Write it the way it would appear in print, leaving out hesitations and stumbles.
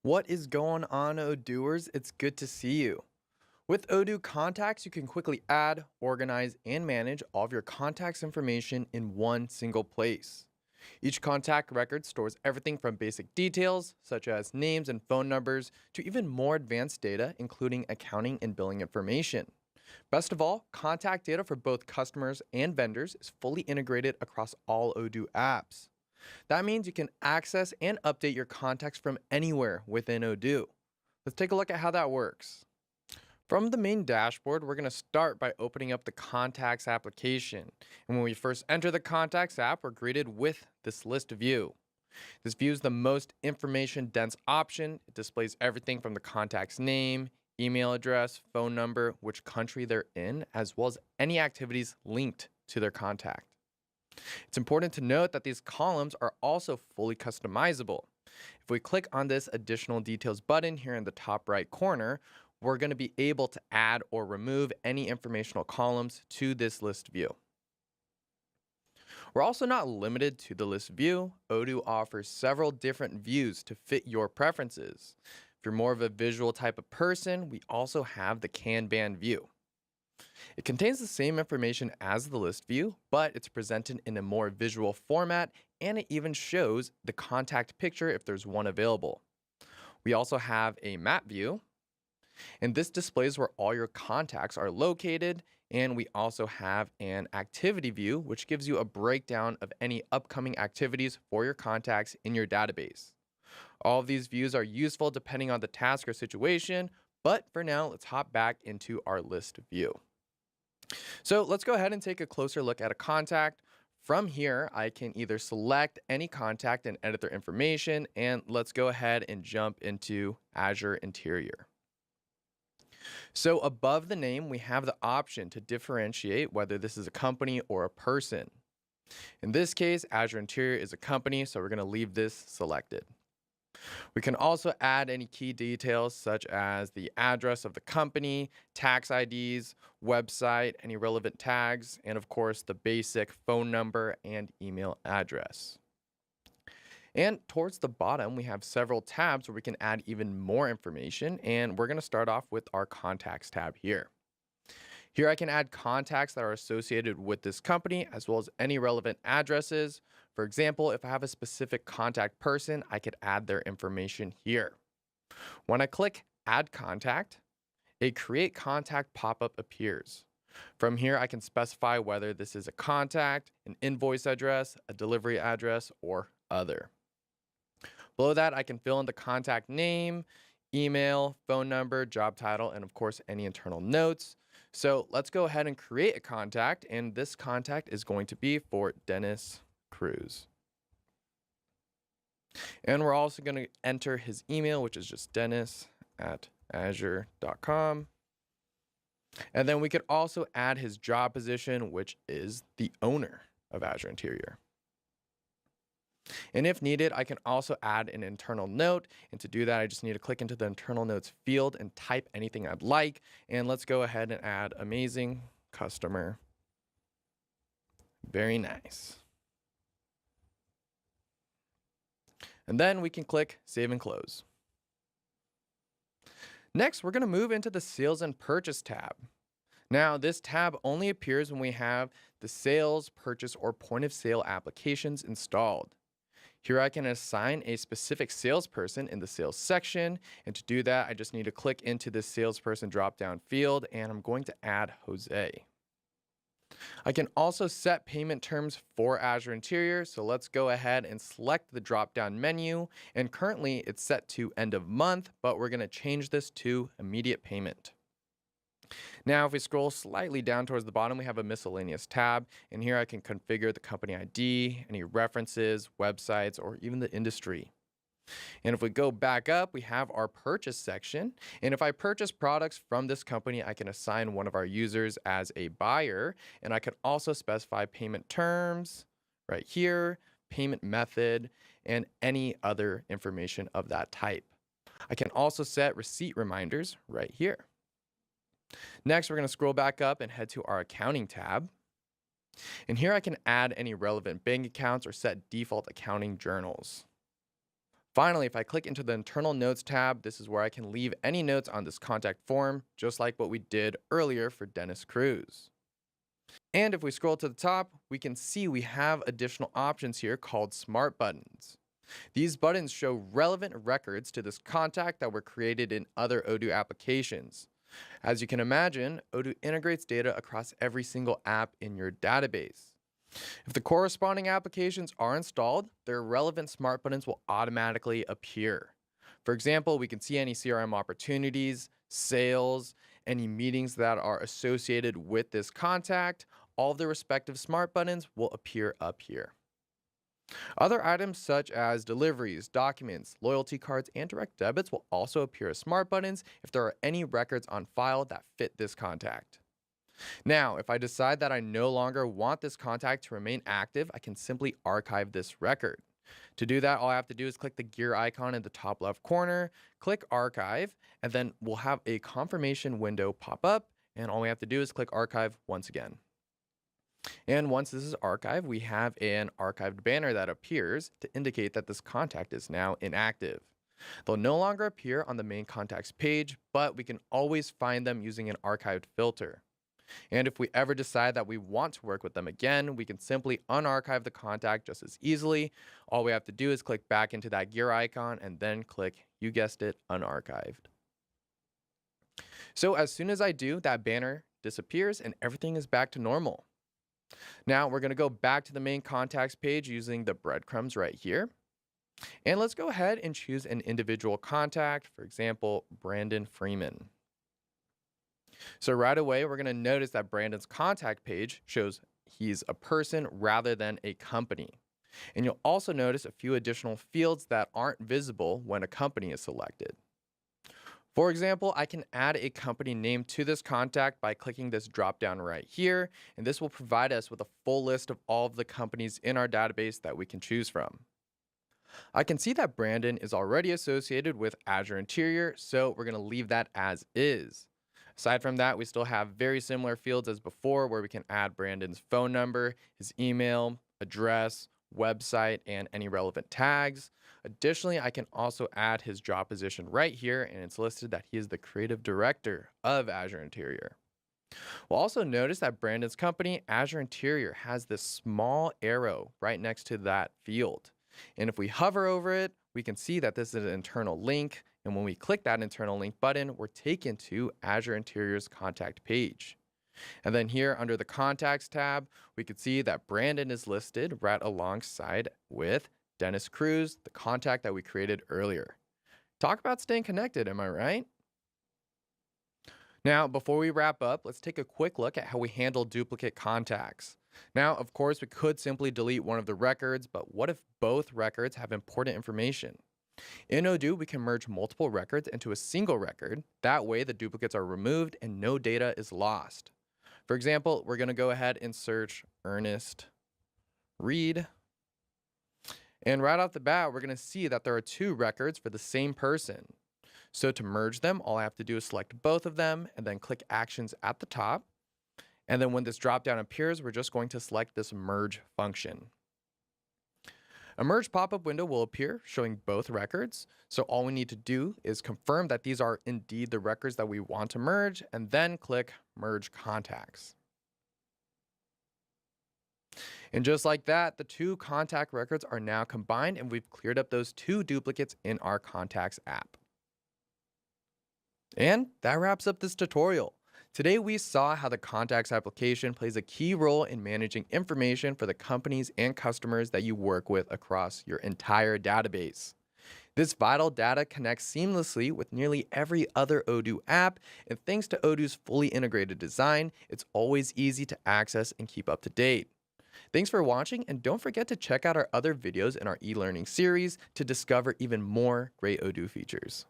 What is going on, Odooers? It's good to see you. With Odoo Contacts, you can quickly add, organize, and manage all of your contacts information in one single place. Each contact record stores everything from basic details, such as names and phone numbers, to even more advanced data, including accounting and billing information. Best of all, contact data for both customers and vendors is fully integrated across all Odoo apps. That means you can access and update your contacts from anywhere within Odoo. Let's take a look at how that works. From the main dashboard, we're going to start by opening up the Contacts application. And when we first enter the Contacts app, we're greeted with this list view. This view is the most information dense option. It displays everything from the contact's name, email address, phone number, which country they're in, as well as any activities linked to their contact. It's important to note that these columns are also fully customizable. If we click on this additional details button here in the top right corner, we're going to be able to add or remove any informational columns to this list view. We're also not limited to the list view. Odoo offers several different views to fit your preferences. If you're more of a visual type of person, we also have the Kanban view. It contains the same information as the list view, but it's presented in a more visual format, and it even shows the contact picture if there's one available. We also have a map view, and this displays where all your contacts are located, and we also have an activity view, which gives you a breakdown of any upcoming activities for your contacts in your database. All of these views are useful depending on the task or situation, but for now, let's hop back into our list view. So let's go ahead and take a closer look at a contact. From here, I can either select any contact and edit their information, and let's go ahead and jump into Azure Interior. So above the name, we have the option to differentiate whether this is a company or a person. In this case, Azure Interior is a company, so we're going to leave this selected. We can also add any key details such as the address of the company, tax IDs, website, any relevant tags, and of course the basic phone number and email address. And towards the bottom, we have several tabs where we can add even more information, and we're going to start off with our Contacts tab here. Here I can add contacts that are associated with this company as well as any relevant addresses. For example, if I have a specific contact person, I could add their information here. When I click Add Contact, a Create Contact pop-up appears. From here, I can specify whether this is a contact, an invoice address, a delivery address, or other. Below that, I can fill in the contact name, email, phone number, job title, and of course, any internal notes. So let's go ahead and create a contact, and this contact is going to be for Dennis Cruz. And we're also going to enter his email, which is just dennis@azure.com. And then we could also add his job position, which is the owner of Azure Interior. And if needed, I can also add an internal note. And to do that, I just need to click into the internal notes field and type anything I'd like. And let's go ahead and add amazing customer. Very nice. And then we can click Save and Close. Next, we're going to move into the Sales and Purchase tab. Now, this tab only appears when we have the sales, purchase, or point of sale applications installed. Here I can assign a specific salesperson in the sales section, and to do that, I just need to click into the salesperson drop-down field, and I'm going to add Jose. I can also set payment terms for Azure Interior, so let's go ahead and select the drop-down menu, and currently it's set to end of month, but we're going to change this to immediate payment. Now, if we scroll slightly down towards the bottom, we have a miscellaneous tab, and here I can configure the company ID, any references, websites, or even the industry. And if we go back up, we have our purchase section. And if I purchase products from this company, I can assign one of our users as a buyer, and I can also specify payment terms right here, payment method, and any other information of that type. I can also set receipt reminders right here. Next, we're going to scroll back up and head to our accounting tab. And here I can add any relevant bank accounts or set default accounting journals. Finally, if I click into the internal notes tab, this is where I can leave any notes on this contact form, just like what we did earlier for Dennis Cruz. And if we scroll to the top, we can see we have additional options here called smart buttons. These buttons show relevant records to this contact that were created in other Odoo applications. As you can imagine, Odoo integrates data across every single app in your database. If the corresponding applications are installed, their relevant smart buttons will automatically appear. For example, we can see any CRM opportunities, sales, any meetings that are associated with this contact. All of the respective smart buttons will appear up here. Other items such as deliveries, documents, loyalty cards, and direct debits will also appear as smart buttons if there are any records on file that fit this contact. Now, if I decide that I no longer want this contact to remain active, I can simply archive this record. To do that, all I have to do is click the gear icon in the top left corner, click archive, and then we'll have a confirmation window pop up, and all we have to do is click archive once again. And once this is archived, we have an archived banner that appears to indicate that this contact is now inactive. They'll no longer appear on the main contacts page, but we can always find them using an archived filter. And if we ever decide that we want to work with them again, we can simply unarchive the contact just as easily. All we have to do is click back into that gear icon and then click, you guessed it, unarchived. So as soon as I do, that banner disappears and everything is back to normal. Now we're going to go back to the main contacts page using the breadcrumbs right here. And let's go ahead and choose an individual contact, for example, Brandon Freeman. So right away, we're going to notice that Brandon's contact page shows he's a person rather than a company. And you'll also notice a few additional fields that aren't visible when a company is selected. For example, I can add a company name to this contact by clicking this drop down right here, and this will provide us with a full list of all of the companies in our database that we can choose from. I can see that Brandon is already associated with Azure Interior, so we're going to leave that as is. Aside from that, we still have very similar fields as before where we can add Brandon's phone number, his email, address, website, and any relevant tags. Additionally, I can also add his job position right here, and it's listed that he is the creative director of Azure Interior. We'll also notice that Brandon's company, Azure Interior, has this small arrow right next to that field. And if we hover over it, we can see that this is an internal link. And when we click that internal link button, we're taken to Azure Interior's contact page. And then here under the contacts tab, we can see that Brandon is listed right alongside with Dennis Cruz, the contact that we created earlier. Talk about staying connected, am I right? Now, before we wrap up, let's take a quick look at how we handle duplicate contacts. Now, of course, we could simply delete one of the records, but what if both records have important information? In Odoo, we can merge multiple records into a single record. That way, the duplicates are removed and no data is lost. For example, we're going to go ahead and search Ernest Reed. And right off the bat, we're going to see that there are two records for the same person. So to merge them, all I have to do is select both of them and then click Actions at the top. And then when this dropdown appears, we're just going to select this merge function. A merge pop-up window will appear showing both records. So all we need to do is confirm that these are indeed the records that we want to merge and then click Merge Contacts. And just like that, the two contact records are now combined and we've cleared up those two duplicates in our Contacts app. And that wraps up this tutorial. Today we saw how the Contacts application plays a key role in managing information for the companies and customers that you work with across your entire database. This vital data connects seamlessly with nearly every other Odoo app, and thanks to Odoo's fully integrated design, it's always easy to access and keep up to date. Thanks for watching, and don't forget to check out our other videos in our e-learning series to discover even more great Odoo features.